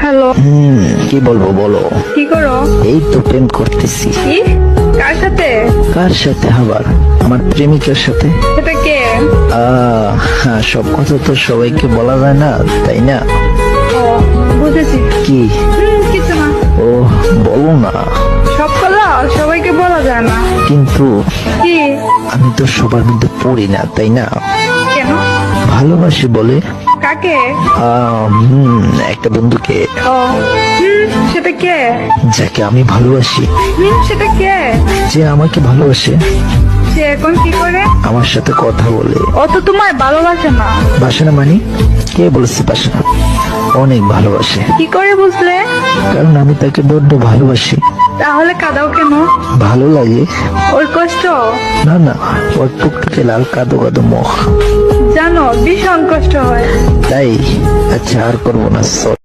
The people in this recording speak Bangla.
হ্যালো, কি বলবো বলো। কি করো? এই তো প্রেম করতেছি। কি? কার সাথে? কার সাথে আবার? আমার প্রেমিকার সাথে। সেটা কে? হ্যাঁ, সব কথা তো সবাইকে বলা যায় না, তাই না? ও, বুঝেছি। কি? কিছু না। ও, বলো না। সব কথা সবাইকে বলা যায় না। কিন্তু কি? আমি তো সবার মধ্যে পড়ি না, তাই না? কেন? ভালোবাসি বলে। কাকে? একটা বন্ধুকে, ও, সেটা কে? যাকে আমি ভালোবাসি, সেটা কে? যে আমাকে ভালোবাসে, সে এখন কি করে? আমার সাথে কথা বলে। ও তো তোমায় ভালোবাসে না। বাসে না মানে? কে বলেছে বাসে না? অনেক ভালোবাসে, কি করে বুঝলে? কারণ আমি তাকে বড্ড ভালোবাসি। তাহলে কাঁদাও কেন? ভালো লাগে। ওর কষ্ট? না না, ওর টুকটুকে লাল কাদো কাদো মুখ। জানো, ভীষণ কষ্ট হয়। তাই? আচ্ছা, আর করবো না, সরি।